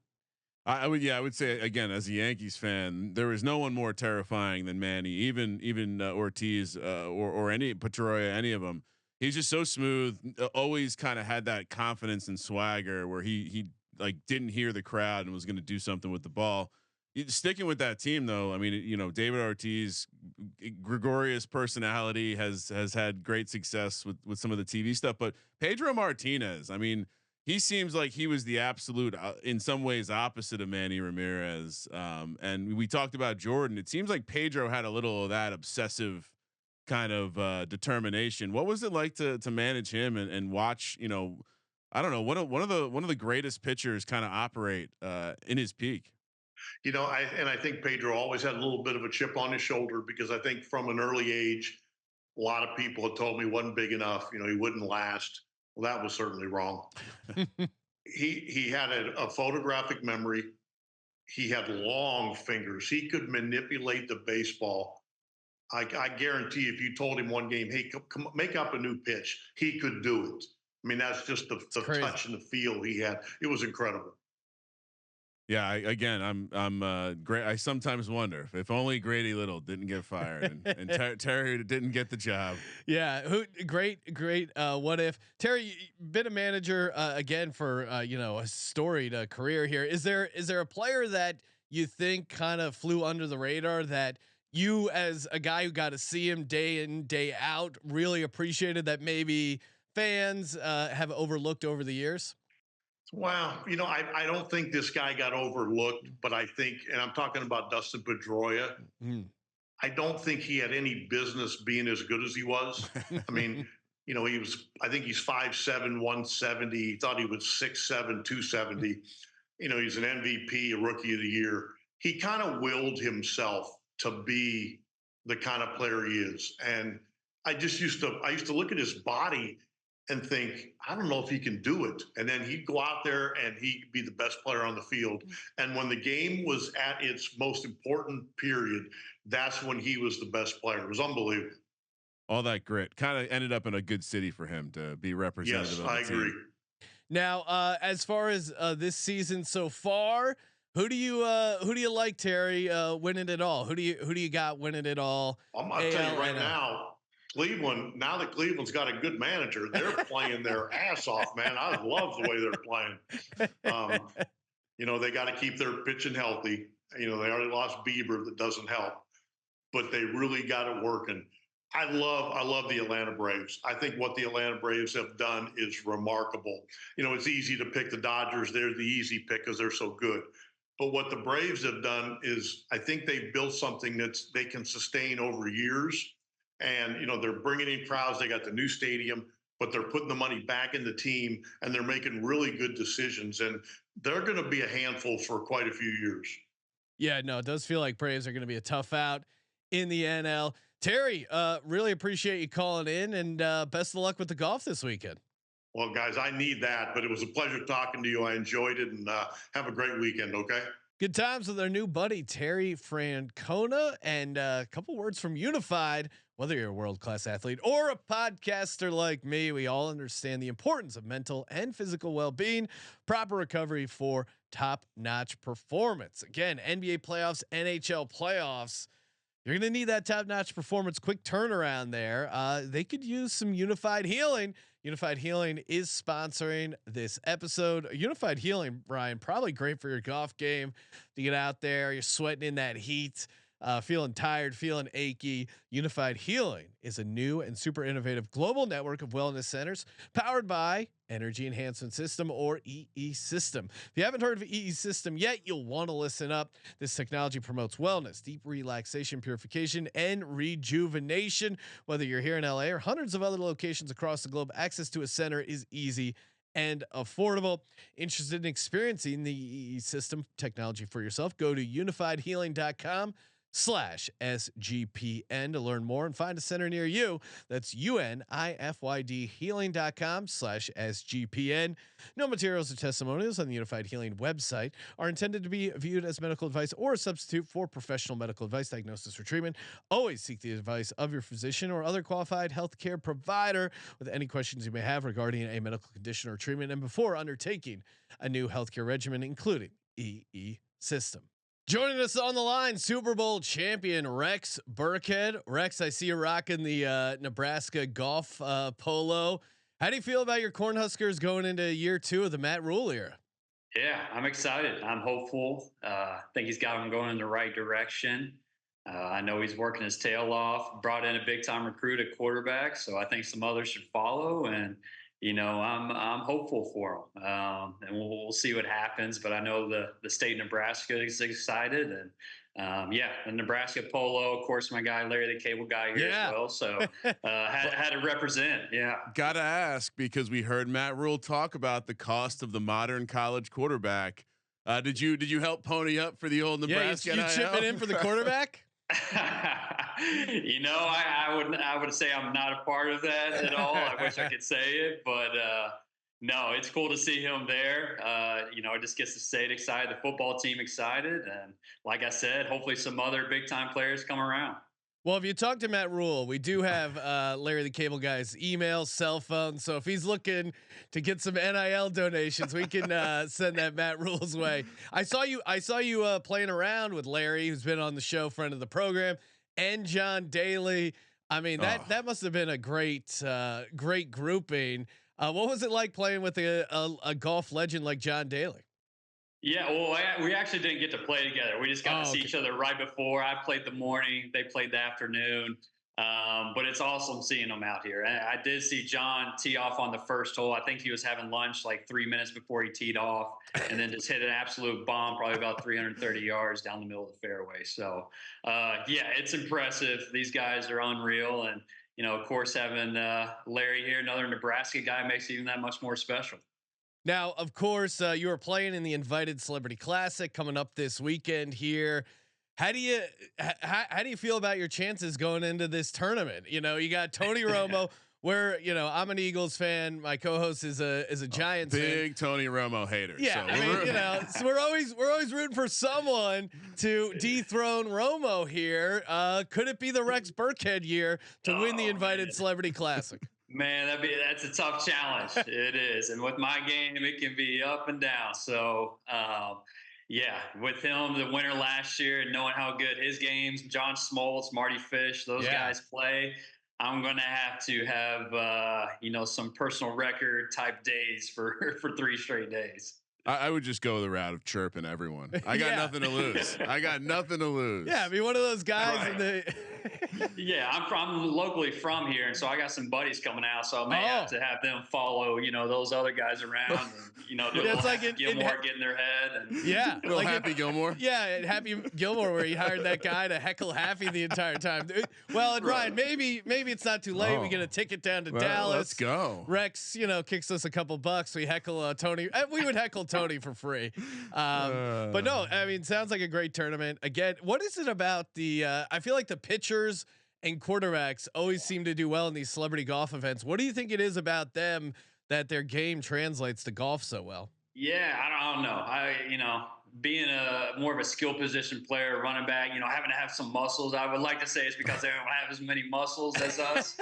I would say again, as a Yankees fan, there is no one more terrifying than Manny. Even Ortiz or any Pedroia, any of them. He's just so smooth. Always kind of had that confidence and swagger where he like didn't hear the crowd and was going to do something with the ball. Sticking with that team though, I mean, David Ortiz, gregarious personality, has had great success with some of the TV stuff, but Pedro Martinez, I mean, he seems like he was the absolute, in some ways, opposite of Manny Ramirez. And we talked about Jordan. It seems like Pedro had a little of that obsessive kind of determination. What was it like to manage him and watch? I don't know, one of the greatest pitchers kind of operate in his peak. I think Pedro always had a little bit of a chip on his shoulder because I think from an early age, a lot of people had told me he wasn't big enough. He wouldn't last. Well, that was certainly wrong. He had a photographic memory. He had long fingers. He could manipulate the baseball. I guarantee if you told him one game, hey, come make up a new pitch, he could do it. I mean, that's just the touch and the feel he had. It was incredible. Yeah, I'm great. I sometimes wonder if only Grady Little didn't get fired and Terry didn't get the job. Yeah, great. What if Terry been a manager again for a storied career here? Is there a player that you think kind of flew under the radar that you, as a guy who got to see him day in day out, really appreciated that maybe fans have overlooked over the years? Well, I don't think this guy got overlooked, but I think, and I'm talking about Dustin Pedroia, I don't think he had any business being as good as he was. I mean, I think he's 5'7", 170. He thought he was 6'7", 270. He's an MVP, a rookie of the year. He kind of willed himself to be the kind of player he is. And I used to look at his body and think, I don't know if he can do it. And then he'd go out there and he'd be the best player on the field. And when the game was at its most important period, that's when he was the best player. It was unbelievable. All that grit kind of ended up in a good city for him to be representative. Yes, I agree. Now, as far as this season so far, who do you like, Terry, winning it all? Who do you got winning it all? I'm gonna tell you right now, Cleveland, now that Cleveland's got a good manager, they're playing their ass off, man. I love the way they're playing. They got to keep their pitching healthy. They already lost Bieber, that doesn't help, but they really got it working. I love the Atlanta Braves. I think what the Atlanta Braves have done is remarkable. It's easy to pick the Dodgers. They're the easy pick because they're so good. But what the Braves have done is I think they've built something they can sustain over years. And, they're bringing in crowds. They got the new stadium, but they're putting the money back in the team and they're making really good decisions. And they're going to be a handful for quite a few years. Yeah, no, it does feel like Braves are going to be a tough out in the NL. Terry, really appreciate you calling in and best of luck with the golf this weekend. Well, guys, I need that, but it was a pleasure talking to you. I enjoyed it and have a great weekend. Okay. Good times with our new buddy, Terry Francona, and a couple words from Unified. Whether you're a world-class athlete or a podcaster like me, we all understand the importance of mental and physical well-being, proper recovery for top-notch performance. Again, NBA playoffs, NHL playoffs. You're going to need that top-notch performance, quick turnaround there. They could use some Unified Healing. Unified Healing is sponsoring this episode. Unified Healing, Brian, probably great for your golf game to get out there. You're sweating in that heat, feeling tired, feeling achy. Unified Healing is a new and super innovative global network of wellness centers powered by Energy Enhancement System, or EE System. If you haven't heard of EE System yet, you'll want to listen up. This technology promotes wellness, deep relaxation, purification, and rejuvenation. Whether you're here in LA or hundreds of other locations across the globe, access to a center is easy and affordable. Interested in experiencing the EE System technology for yourself? Go to unifiedhealing.com/SGPN to learn more and find a center near you. That's UNIFYDhealing.com/SGPN. No materials or testimonials on the Unified Healing website are intended to be viewed as medical advice or a substitute for professional medical advice, diagnosis, or treatment. Always seek the advice of your physician or other qualified healthcare provider with any questions you may have regarding a medical condition or treatment and before undertaking a new healthcare regimen, including system. Joining us on the line, Super Bowl champion Rex Burkhead. Rex, I see you rocking the Nebraska golf polo. How do you feel about your Cornhuskers going into year 2 of the Matt Rhule era? Yeah, I'm excited. I'm hopeful. I think he's got them going in the right direction. I know he's working his tail off, brought in a big time recruit at quarterback. So I think some others should follow. And, I'm hopeful for him. And we'll see what happens. But I know the state of Nebraska is excited. And, the Nebraska polo, of course, my guy, Larry, the cable guy here as well. So had to represent. Yeah. Got to ask, because we heard Matt Rhule talk about the cost of the modern college quarterback. Did you help pony up for the old Nebraska? Yeah, you chipping in for the quarterback? I would say I'm not a part of that at all. I wish I could say it, but no, it's cool to see him there. It just gets the state excited, the football team excited, and like I said, hopefully some other big time players come around. Well, if you talk to Matt Rhule, we do have Larry the Cable Guy's email, cell phone. So if he's looking to get some NIL donations, we can send that Matt Rhule's way. I saw you playing around with Larry, who's been on the show, friend of the program, and John Daly. I mean, that must have been a great grouping. What was it like playing with a golf legend like John Daly? Yeah, well, we actually didn't get to play together. We just got to see each other right before. I played the morning, they played the afternoon. But it's awesome seeing them out here. And I did see John tee off on the first hole. I think he was having lunch like 3 minutes before he teed off, and then just hit an absolute bomb, probably about 330 yards down the middle of the fairway. So, it's impressive. These guys are unreal. And, of course, having Larry here, another Nebraska guy, makes it even that much more special. Now, of course, you are playing in the Invited Celebrity Classic coming up this weekend here. How do you feel about your chances going into this tournament? You got Tony Romo, where I'm an Eagles fan. My co-host is a Giants big fan. Tony Romo hater. Yeah, so so we're always rooting for someone to dethrone Romo here. Could it be the Rex Burkhead year to win the Invited Celebrity Classic? Man, that's a tough challenge. It is, and with my game, it can be up and down. So, with him, the winner last year, and knowing how good his games, John Smoltz, Marty Fish, those guys play, I'm going to have some personal record type days for 3 straight days. I would just go the route of chirping everyone. I got nothing to lose. Yeah, I mean, one of those guys. Right. I'm locally from here, and so I got some buddies coming out, so I may have to have them follow, those other guys around, and, do it's like Gilmore get in their head, and little like Happy Gilmore. Yeah, Happy Gilmore, where he hired that guy to heckle Happy the entire time. Well, and Ryan, maybe it's not too late. We get a ticket down to Dallas. Let's go. Rex, kicks us a couple bucks. We heckle Tony. We would heckle Tony for free. But no, I mean, sounds like a great tournament. Again, what is it about I feel like the pitchers and quarterbacks always seem to do well in these celebrity golf events. What do you think it is about them that their game translates to golf so well? Yeah, I don't know. Being more of a skill position player, running back, having to have some muscles. I would like to say it's because they don't have as many muscles as us.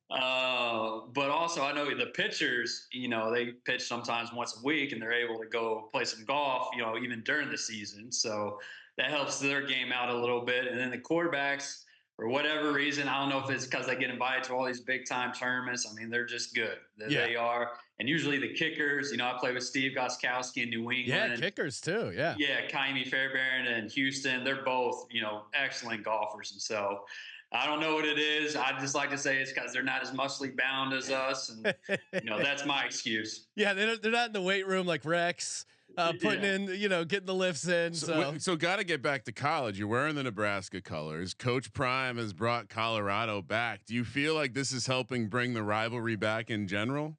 But also I know the pitchers, they pitch sometimes once a week and they're able to go play some golf, even during the season. So that helps their game out a little bit. And then the quarterbacks, for whatever reason, I don't know if it's because they get invited to all these big time tournaments. I mean, they're just good. They are. And usually the kickers, I play with Steve Gostkowski in New England. Yeah, kickers too. Yeah. Yeah, Kaimi Fairbairn and Houston. They're both, excellent golfers. And so I don't know what it is. I just like to say it's because they're not as muscly bound as us. And, that's my excuse. Yeah, they're not in the weight room like Rex. Putting in, getting the lifts in. So got to get back to college. You're wearing the Nebraska colors. Coach Prime has brought Colorado back. Do you feel like this is helping bring the rivalry back in general?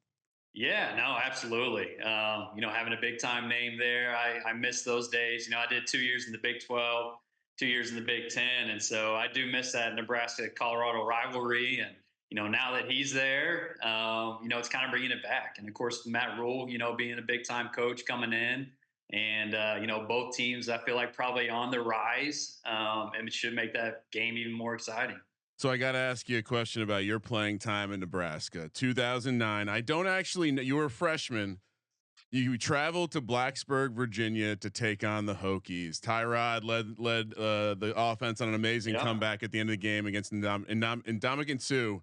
Yeah, no, absolutely. Having a big time name there, I miss those days. I did 2 years in the Big 12, 2 years in the Big 10. And so I do miss that Nebraska-Colorado rivalry. And, now that he's there, it's kind of bringing it back. And of course, Matt Rhule, being a big time coach coming in, and, both teams, I feel like probably on the rise, and it should make that game even more exciting. So I got to ask you a question about your playing time in Nebraska, 2009. I don't actually know, you were a freshman. You traveled to Blacksburg, Virginia, to take on the Hokies. Tyrod led the offense on an amazing comeback at the end of the game against Ndamukong Suh.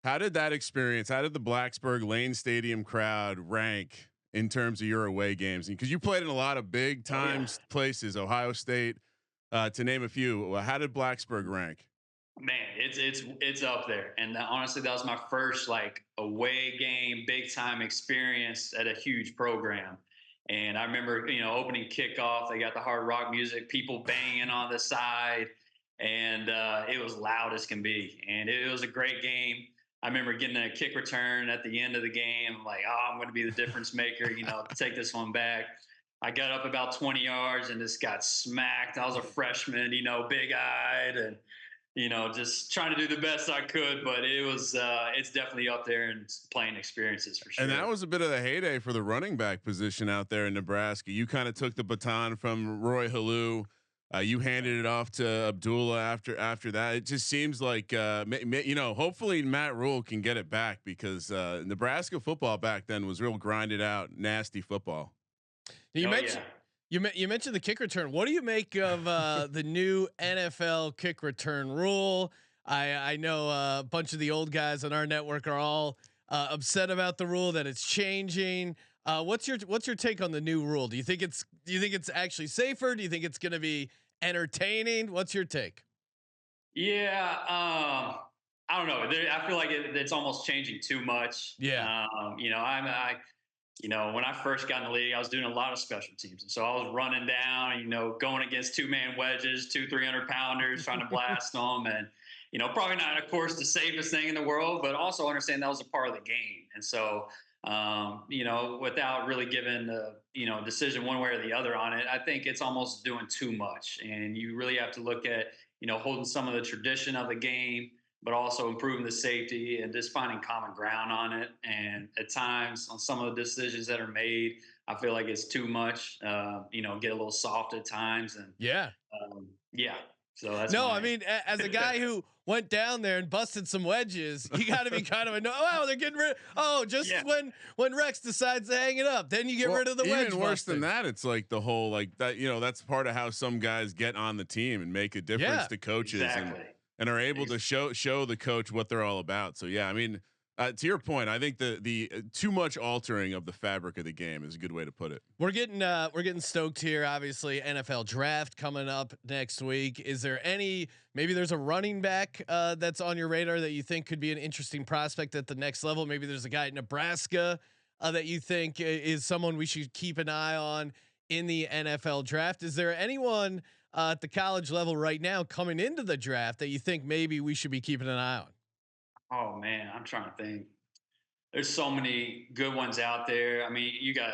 How did that experience? How did the Blacksburg Lane Stadium crowd rank in terms of your away games? Because you played in a lot of big time places, Ohio State, to name a few. How did Blacksburg rank? Man, it's up there. And honestly, that was my first like away game, big time experience at a huge program. And I remember, opening kickoff, they got the hard rock music, people banging on the side, and it was loud as can be. And it was a great game. I remember getting a kick return at the end of the game. I'm like, I'm going to be the difference maker, take this one back. I got up about 20 yards and just got smacked. I was a freshman, big eyed and, just trying to do the best I could, but it's definitely up there in playing experiences for sure. And that was a bit of the heyday for the running back position out there in Nebraska. You kind of took the baton from Roy Halou. You handed it off to Abdullah after that. It just seems like, hopefully Matt Rhule can get it back because Nebraska football back then was real grinded out, nasty football. You mentioned the kick return. What do you make of the new NFL kick return rule? I know a bunch of the old guys on our network are all upset about the rule that it's changing. What's your take on the new rule? Do you think it's actually safer? Do you think it's going to be entertaining? What's your take? Yeah, I don't know. I feel like it's almost changing too much. Yeah. When I first got in the league, I was doing a lot of special teams. And so I was running down, going against 2-man wedges, 300 pounders, trying to blast them. And, probably not, of course, the safest thing in the world, but also understand that was a part of the game. And so, without really giving the, decision one way or the other on it, I think it's almost doing too much. And you really have to look at, holding some of the tradition of the game, but also improving the safety and just finding common ground on it. And at times on some of the decisions that are made, I feel like it's too much, get a little soft at times. And so that's I mean, as a guy who went down there and busted some wedges, you got to be kind of they're getting rid. When Rex decides to hang it up, then you get rid of the wedge. Even worse than that, it's like the whole like that. That's part of how some guys get on the team and make a difference to coaches and are able to show the coach what they're all about. So yeah, I mean, to your point, I think the too much altering of the fabric of the game is a good way to put it. We're getting stoked here. Obviously, NFL draft coming up next week. Is there maybe there's a running back that's on your radar that you think could be an interesting prospect at the next level? Maybe there's a guy in Nebraska that you think is someone we should keep an eye on in the NFL draft. Is there anyone at the college level right now coming into the draft that you think maybe we should be keeping an eye on? Oh man, I'm trying to think. There's so many good ones out there. I mean, I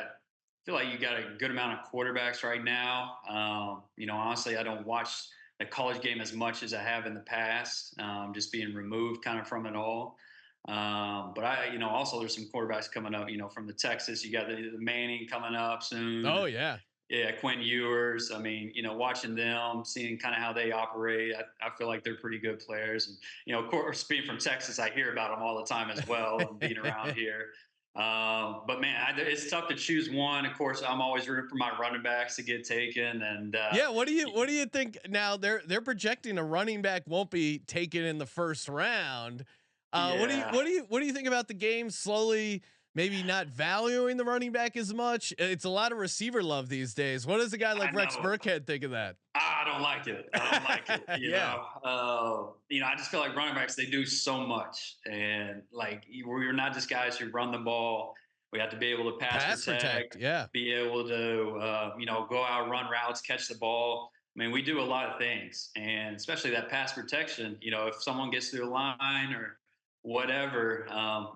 feel like you got a good amount of quarterbacks right now. Honestly, I don't watch the college game as much as I have in the past, just being removed kind of from it all. But also there's some quarterbacks coming up, from the Texas. You got the Manning coming up soon. Oh yeah. Yeah, Quinn Ewers. I mean, watching them, seeing kind of how they operate, I feel like they're pretty good players. And of course, being from Texas, I hear about them all the time as well. And being around here, but man, it's tough to choose one. Of course, I'm always rooting for my running backs to get taken. And what do you think? Now they're projecting a running back won't be taken in the first round. What do you think about the game slowly? Maybe not valuing the running back as much. It's a lot of receiver love these days. What does a guy like Rex Burkhead think of that? I don't like it. I just feel like running backs, they do so much. And like, we're not just guys who run the ball. We have to be able to pass protect. Be able to, go out, run routes, catch the ball. I mean, we do a lot of things, and especially that pass protection, if someone gets through the line or whatever,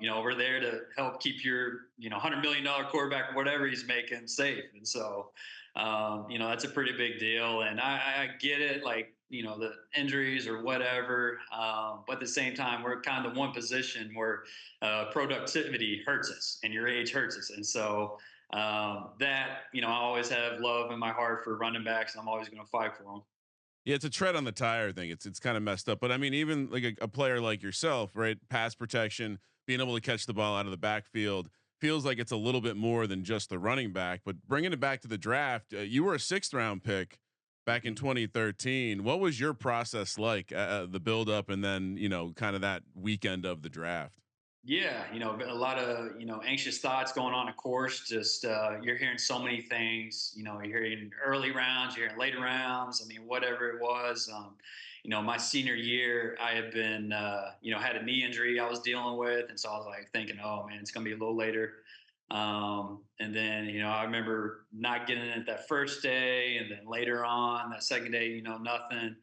we're there to help keep your, $100 million quarterback, whatever he's making, safe. And so, that's a pretty big deal. And I get it, like, the injuries or whatever. But at the same time, we're kind of the one position where productivity hurts us and your age hurts us. And so I always have love in my heart for running backs, and I'm always going to fight for them. Yeah, it's a tread on the tire thing. It's kind of messed up, but I mean, even like a player like yourself, right? Pass protection, being able to catch the ball out of the backfield. feels like it's a little bit more than just the running back. But bringing it back to the draft, you were a 6th round pick back in 2013. What was your process like, the build up and then, kind of that weekend of the draft? Yeah, a lot of, anxious thoughts going on, of course. Just you're hearing so many things, you're hearing early rounds, you're hearing later rounds. I mean, whatever it was. My senior year, I had been, had a knee injury I was dealing with. And so I was like thinking, oh man, it's going to be a little later. And then, I remember not getting it that first day, and then later on that second day, nothing.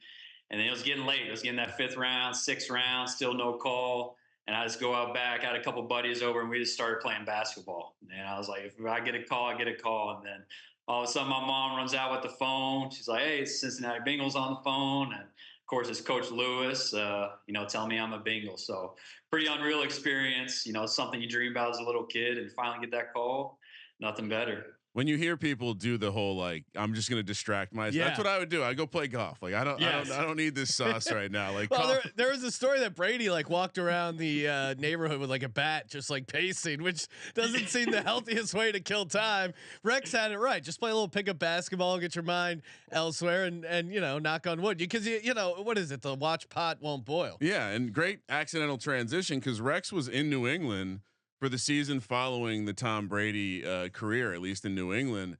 And then it was getting late. It was getting that 5th round, 6th round, still no call. And I just go out back. I had a couple buddies over, and we just started playing basketball. And I was like, if I get a call, I get a call. And then all of a sudden, my mom runs out with the phone. She's like, hey, it's Cincinnati Bengals on the phone. And of course, it's Coach Lewis, telling me I'm a Bengal. So pretty unreal experience. Something you dream about as a little kid, and finally get that call. Nothing better. When you hear people do the whole, like, I'm just going to distract myself. That's what I would do. I go play golf. Like, I don't need this sauce right now. Like, well, there was a story that Brady like walked around the neighborhood with like a bat, just like pacing, which doesn't seem the healthiest way to kill time. Rex had it right. Just play a little pickup basketball, get your mind elsewhere, and knock on wood. Because what is it? The watch pot won't boil. Yeah, and great accidental transition because Rex was in New England for the season following the Tom Brady career, at least in New England.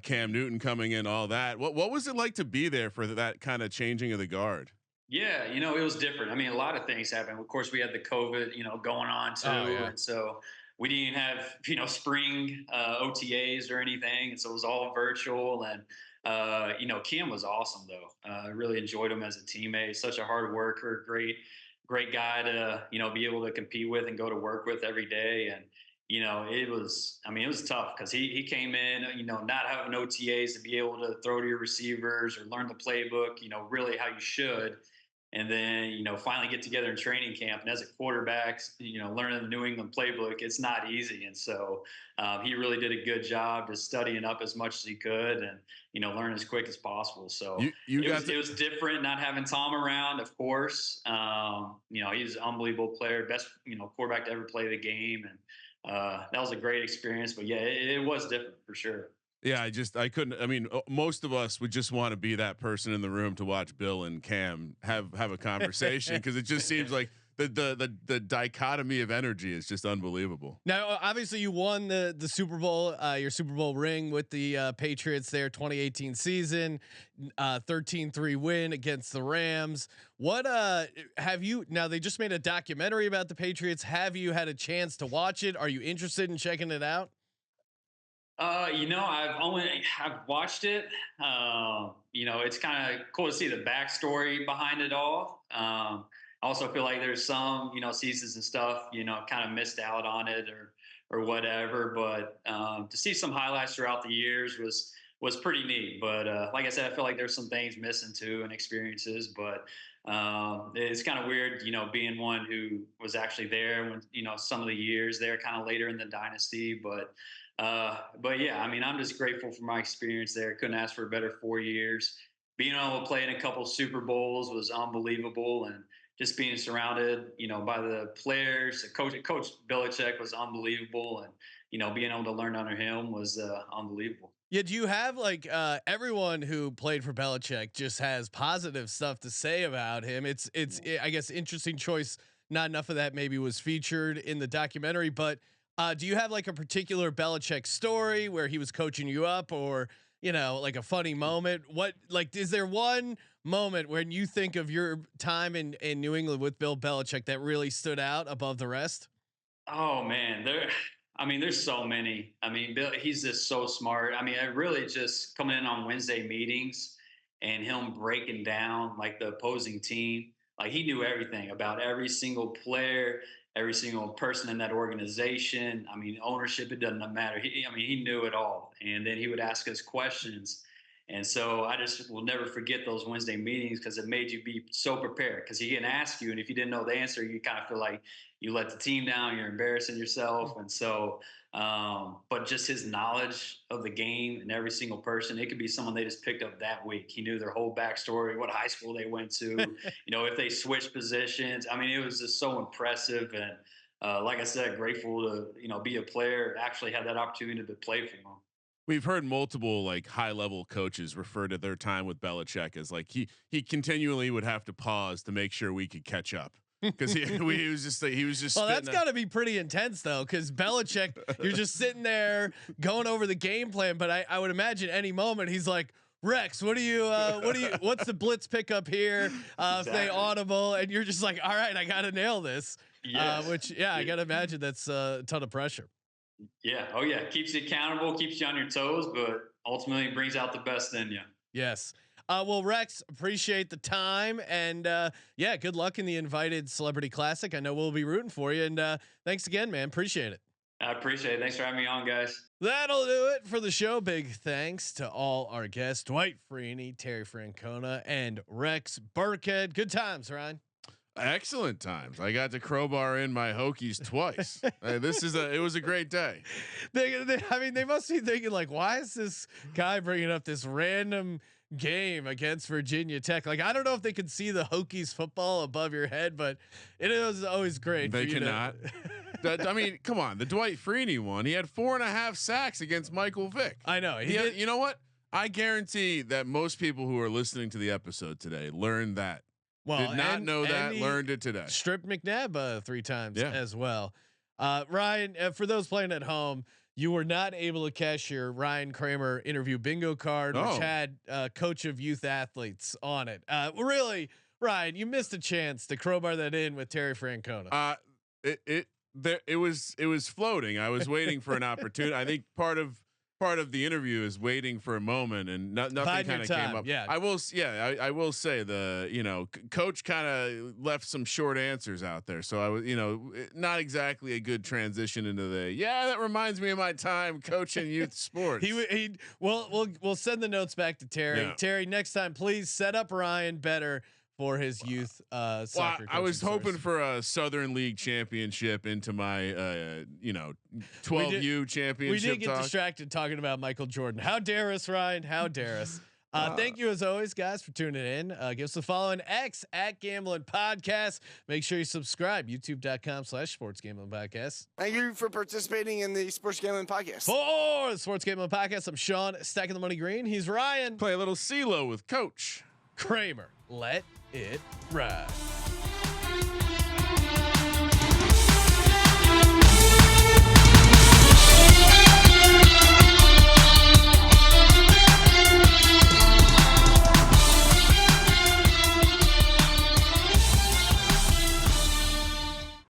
Cam Newton coming in, all that. What was it like to be there for that kind of changing of the guard? Yeah, it was different. I mean, a lot of things happened. Of course, we had the COVID, going on too, and so we didn't have spring OTAs or anything, and so it was all virtual. And Cam was awesome though. I really enjoyed him as a teammate. Such a hard worker, great guy to be able to compete with and go to work with every day. And it was tough because he came in not having OTAs to be able to throw to your receivers or learn the playbook really how you should, and then finally get together in training camp. And as a quarterback, learning the New England playbook, it's not easy. And so he really did a good job just studying up as much as he could and learn as quick as possible. So it was different not having Tom around, of course. He's an unbelievable player, best quarterback to ever play the game, and that was a great experience. But yeah, it was different for sure. Yeah, I couldn't. I mean, most of us would just want to be that person in the room to watch Bill and Cam have a conversation because it just seems like the dichotomy of energy is just unbelievable. Now, obviously, you won the Super Bowl, your Super Bowl ring with the Patriots there, 2018 season, 13-3 win against the Rams. What have you? Now they just made a documentary about the Patriots. Have you had a chance to watch it? Are you interested in checking it out? I've watched it. It's kind of cool to see the backstory behind it all. I also feel like there's some, seasons and stuff, kind of missed out on it or whatever. But to see some highlights throughout the years was pretty neat. But like I said, I feel like there's some things missing too and experiences. But it's kind of weird, being one who was actually there when, some of the years there, kind of later in the dynasty. But yeah, I mean, I'm just grateful for my experience there. Couldn't ask for a better 4 years. Being able to play in a couple Super Bowls was unbelievable, and just being surrounded, by the players. Coach Belichick was unbelievable, and being able to learn under him was unbelievable. Yeah, do you have like everyone who played for Belichick just has positive stuff to say about him? It's I guess interesting choice. Not enough of that maybe was featured in the documentary, but do you have like a particular Belichick story where he was coaching you up, or like a funny moment? What, like, is there one moment when you think of your time in New England with Bill Belichick that really stood out above the rest? Oh man, there's so many. I mean, Bill, he's just so smart. I mean, I really just coming in on Wednesday meetings and him breaking down like the opposing team. Like he knew everything about every single player, every single person in that organization. I mean, ownership, it doesn't matter. He knew it all. And then he would ask us questions. And so I just will never forget those Wednesday meetings because it made you be so prepared, because he didn't ask you. And if you didn't know the answer, you kind of feel like you let the team down, you're embarrassing yourself. And so, but just his knowledge of the game and every single person, it could be someone they just picked up that week. He knew their whole backstory, what high school they went to, if they switched positions. I mean, it was just so impressive. And like I said, grateful to, be a player, actually have that opportunity to play for him. We've heard multiple like high level coaches refer to their time with Belichick as like he continually would have to pause to make sure we could catch up. Because he was just well, that's got to be pretty intense though, because Belichick, you're just sitting there going over the game plan, but I would imagine any moment he's like, Rex, what's the blitz pickup here? Exactly. If they audible, and you're just like, all right, I got to nail this. Yes. I got to imagine that's a ton of pressure. Yeah. Oh yeah. Keeps you accountable, keeps you on your toes, but ultimately brings out the best in you. Yes. Well, Rex, appreciate the time, and good luck in the Invited Celebrity Classic. I know we'll be rooting for you, and thanks again, man. Appreciate it. I appreciate it. Thanks for having me on, guys. That'll do it for the show. Big thanks to all our guests, Dwight Freeney, Terry Francona, and Rex Burkhead. Good times, Ryan. Excellent times. I got to crowbar in my Hokies twice. It was a great day. They must be thinking like, why is this guy bringing up this random game against Virginia Tech? Like, I don't know if they could see the Hokies football above your head, but it is always great. They cannot. I mean, come on. The Dwight Freeney one, he had 4.5 sacks against Michael Vick. I know. You know what? I guarantee that most people who are listening to the episode today learned that. Well, did not know that. Learned it today. Stripped McNabb 3 times as well. Ryan, for those playing at home, you were not able to cash your Ryan Kramer interview bingo card, which had coach of youth athletes on it. Really, Ryan, you missed a chance to crowbar that in with Terry Francona. It was floating. I was waiting for an opportunity. I think part of the interview is waiting for a moment, and nothing kind of came up. Yeah, I will say coach kind of left some short answers out there. So I was, not exactly a good transition into that reminds me of my time coaching youth sports. We'll send the notes back to Terry. Yeah. Terry, next time, please set up Ryan better for his youth soccer. I was hoping for a Southern League championship into my 12U championship. We did get distracted talking about Michael Jordan. How dare us, Ryan? How dare us? Thank you as always, guys, for tuning in. Give us a follow on X @Gambling Podcast. Make sure you subscribe. YouTube.com/Sports Gambling Podcast. Thank you for participating in the Sports Gambling Podcast. For the Sports Gambling Podcast, I'm Sean, stacking the money green. He's Ryan. Play a little CeeLo with Coach Kramer. Let it ride.